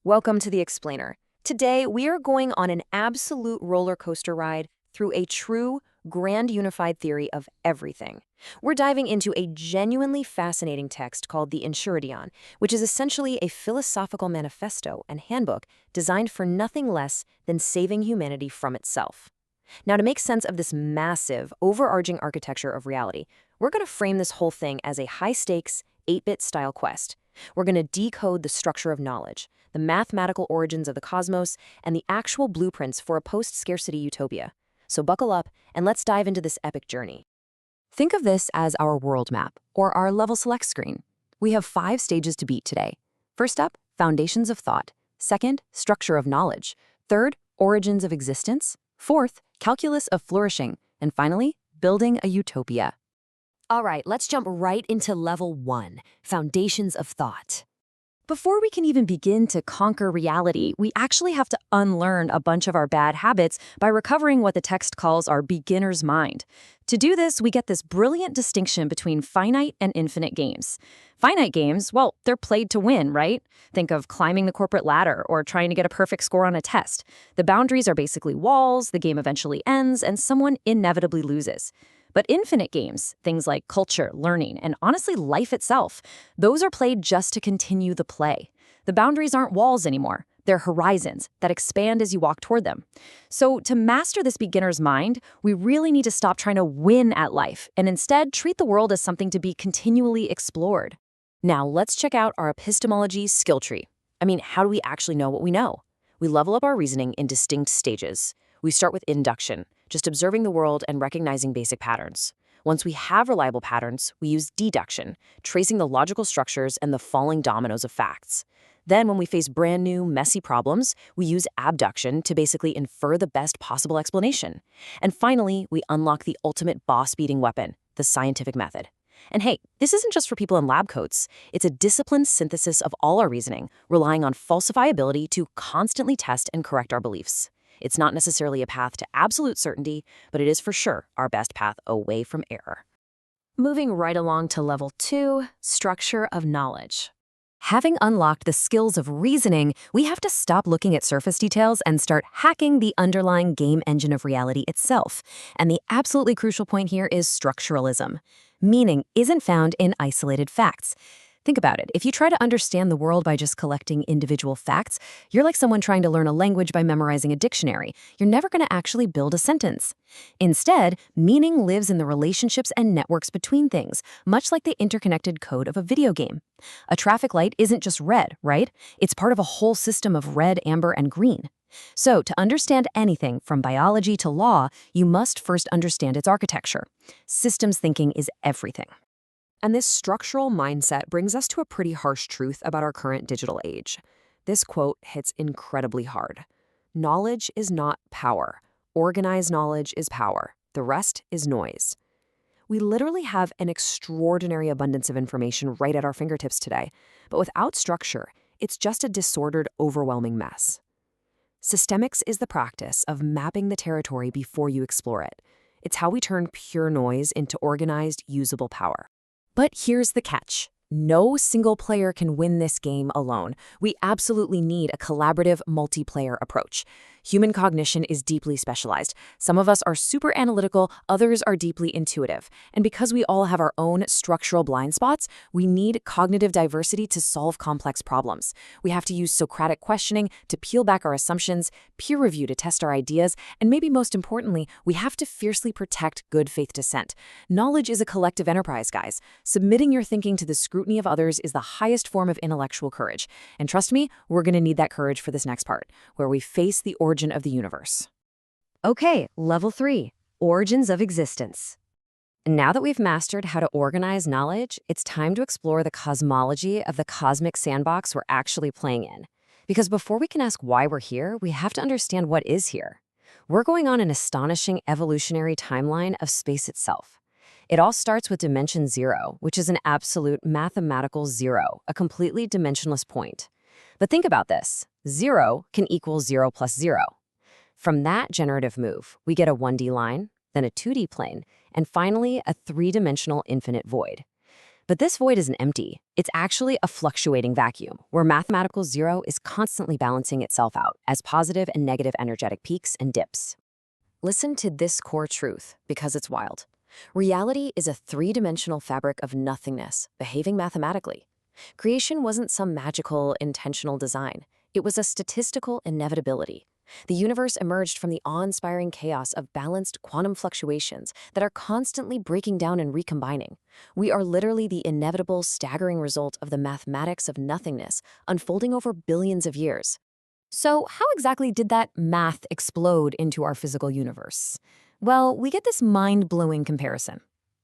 Welcome to the Explainer. Today, we are going on an absolute roller coaster ride through a true, grand unified theory of everything. We're diving into a genuinely fascinating text called the Enchiridion, which is essentially a philosophical manifesto and handbook designed for nothing less than saving humanity from itself. Now, to make sense of this massive, overarching architecture of reality, we're going to frame this whole thing as a high-stakes, 8-bit style quest. We're going to decode the structure of knowledge, the mathematical origins of the cosmos, and the actual blueprints for a post-scarcity utopia. So buckle up, and let's dive into this epic journey. Think of this as our world map, or our level select screen. We have 5 stages to beat today. First up, foundations of thought. Second, structure of knowledge. Third, origins of existence. Fourth, calculus of flourishing. And finally, building a utopia. All right, let's jump right into level 1, foundations of thought. Before we can even begin to conquer reality, we actually have to unlearn a bunch of our bad habits by recovering what the text calls our beginner's mind. To do this, we get this brilliant distinction between finite and infinite games. Finite games, well, they're played to win, right? Think of climbing the corporate ladder or trying to get a perfect score on a test. The boundaries are basically walls, the game eventually ends, and someone inevitably loses. But infinite games, things like culture, learning, and honestly life itself, those are played just to continue the play. The boundaries aren't walls anymore. They're horizons that expand as you walk toward them. So to master this beginner's mind, we really need to stop trying to win at life and instead treat the world as something to be continually explored. Now let's check out our epistemology skill tree. How do we actually know what we know? We level up our reasoning in distinct stages. We start with induction, just observing the world and recognizing basic patterns. Once we have reliable patterns, we use deduction, tracing the logical structures and the falling dominoes of facts. Then, when we face brand new, messy problems, we use abduction to basically infer the best possible explanation. And finally, we unlock the ultimate boss-beating weapon, the scientific method. And hey, this isn't just for people in lab coats. It's a disciplined synthesis of all our reasoning, relying on falsifiability to constantly test and correct our beliefs. It's not necessarily a path to absolute certainty, but it is for sure our best path away from error. Moving right along to level 2, structure of knowledge. Having unlocked the skills of reasoning, we have to stop looking at surface details and start hacking the underlying game engine of reality itself. And the absolutely crucial point here is structuralism. Meaning isn't found in isolated facts. Think about it. If you try to understand the world by just collecting individual facts, you're like someone trying to learn a language by memorizing a dictionary. You're never going to actually build a sentence. Instead, meaning lives in the relationships and networks between things, much like the interconnected code of a video game. A traffic light isn't just red, right? It's part of a whole system of red, amber, and green. So, to understand anything from biology to law, you must first understand its architecture. Systems thinking is everything. And this structural mindset brings us to a pretty harsh truth about our current digital age. This quote hits incredibly hard. Knowledge is not power. Organized knowledge is power. The rest is noise. We literally have an extraordinary abundance of information right at our fingertips today, but without structure, it's just a disordered, overwhelming mess. Systemics is the practice of mapping the territory before you explore it. It's how we turn pure noise into organized, usable power. But here's the catch. No single player can win this game alone. We absolutely need a collaborative, multiplayer approach. Human cognition is deeply specialized. Some of us are super analytical, others are deeply intuitive. And because we all have our own structural blind spots, we need cognitive diversity to solve complex problems. We have to use Socratic questioning to peel back our assumptions, peer review to test our ideas, and maybe most importantly, we have to fiercely protect good faith dissent. Knowledge is a collective enterprise, guys. Submitting your thinking to the scrutiny of others is the highest form of intellectual courage. And trust me, we're going to need that courage for this next part, where we face the origin of the universe. Okay, level 3, origins of existence. Now that we've mastered how to organize knowledge, it's time to explore the cosmology of the cosmic sandbox we're actually playing in. Because before we can ask why we're here, we have to understand what is here. We're going on an astonishing evolutionary timeline of space itself. It all starts with dimension 0, which is an absolute mathematical zero, a completely dimensionless point. But think about this. 0 can equal 0 plus 0. From that generative move, we get a 1D line, then a 2D plane, and finally a 3-dimensional infinite void. But this void isn't empty. It's actually a fluctuating vacuum, where mathematical zero is constantly balancing itself out as positive and negative energetic peaks and dips. Listen to this core truth, because it's wild. Reality is a three-dimensional fabric of nothingness, behaving mathematically. Creation wasn't some magical, intentional design. It was a statistical inevitability. The universe emerged from the awe-inspiring chaos of balanced quantum fluctuations that are constantly breaking down and recombining. We are literally the inevitable, staggering result of the mathematics of nothingness unfolding over billions of years. So, how exactly did that math explode into our physical universe? Well, we get this mind-blowing comparison.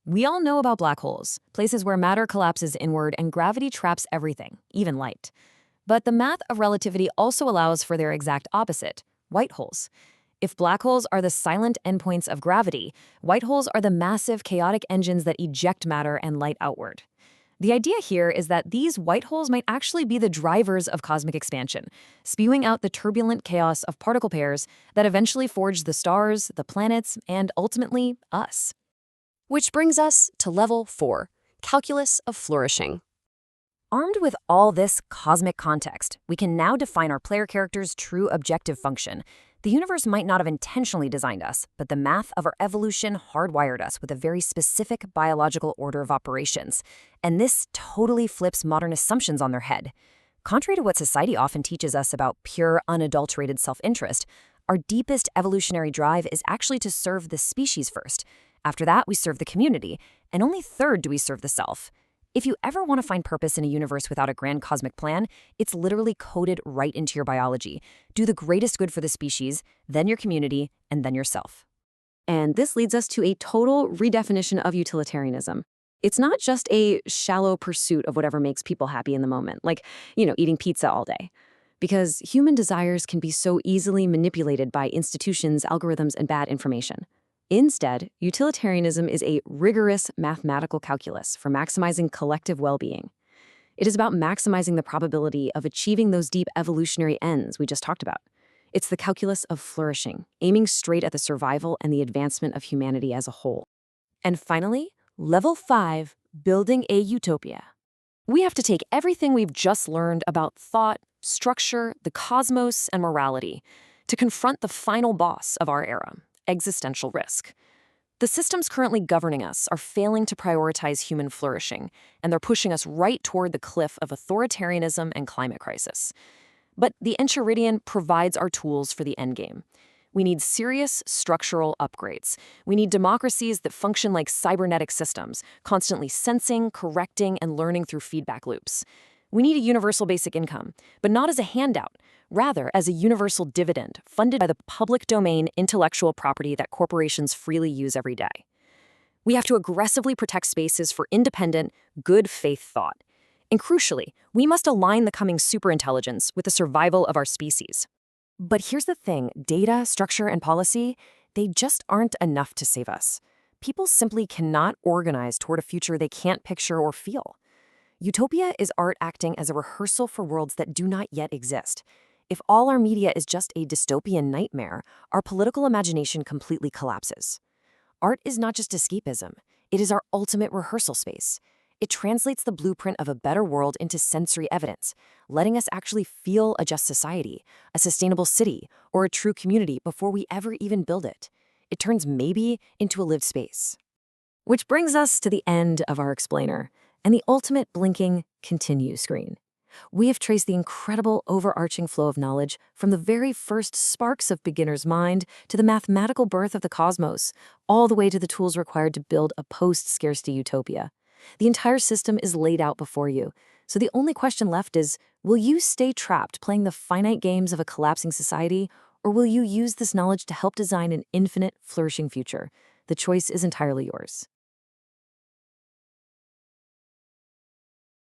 We all know about black holes, places where matter collapses inward and gravity traps everything, even light. But the math of relativity also allows for their exact opposite, white holes. If black holes are the silent endpoints of gravity, white holes are the massive, chaotic engines that eject matter and light outward. The idea here is that these white holes might actually be the drivers of cosmic expansion, spewing out the turbulent chaos of particle pairs that eventually forge the stars, the planets, and ultimately us. Which brings us to level 4, calculus of flourishing. Armed with all this cosmic context, we can now define our player character's true objective function. The universe might not have intentionally designed us, but the math of our evolution hardwired us with a very specific biological order of operations. And this totally flips modern assumptions on their head. Contrary to what society often teaches us about pure, unadulterated self-interest, our deepest evolutionary drive is actually to serve the species first. After that, we serve the community, and only third do we serve the self. If you ever want to find purpose in a universe without a grand cosmic plan, it's literally coded right into your biology. Do the greatest good for the species, then your community, and then yourself. And this leads us to a total redefinition of utilitarianism. It's not just a shallow pursuit of whatever makes people happy in the moment, like, eating pizza all day. Because human desires can be so easily manipulated by institutions, algorithms, and bad information. Instead, utilitarianism is a rigorous mathematical calculus for maximizing collective well-being. It is about maximizing the probability of achieving those deep evolutionary ends we just talked about. It's the calculus of flourishing, aiming straight at the survival and the advancement of humanity as a whole. And finally, level 5, building a utopia. We have to take everything we've just learned about thought, structure, the cosmos, and morality to confront the final boss of our era, existential risk. The systems currently governing us are failing to prioritize human flourishing, and they're pushing us right toward the cliff of authoritarianism and climate crisis. But the Enchiridion provides our tools for the endgame. We need serious structural upgrades. We need democracies that function like cybernetic systems, constantly sensing, correcting, and learning through feedback loops. We need a universal basic income, but not as a handout, rather as a universal dividend funded by the public domain intellectual property that corporations freely use every day. We have to aggressively protect spaces for independent, good faith thought. And crucially, we must align the coming superintelligence with the survival of our species. But here's the thing, data, structure, and policy, they just aren't enough to save us. People simply cannot organize toward a future they can't picture or feel. Utopia is art acting as a rehearsal for worlds that do not yet exist. If all our media is just a dystopian nightmare, our political imagination completely collapses. Art is not just escapism, it is our ultimate rehearsal space. It translates the blueprint of a better world into sensory evidence, letting us actually feel a just society, a sustainable city, or a true community before we ever even build it. It turns maybe into a lived space. Which brings us to the end of our explainer, and the ultimate blinking continue screen. We have traced the incredible overarching flow of knowledge from the very first sparks of beginner's mind to the mathematical birth of the cosmos, all the way to the tools required to build a post-scarcity utopia. The entire system is laid out before you, so the only question left is, will you stay trapped playing the finite games of a collapsing society, or will you use this knowledge to help design an infinite, flourishing future? The choice is entirely yours.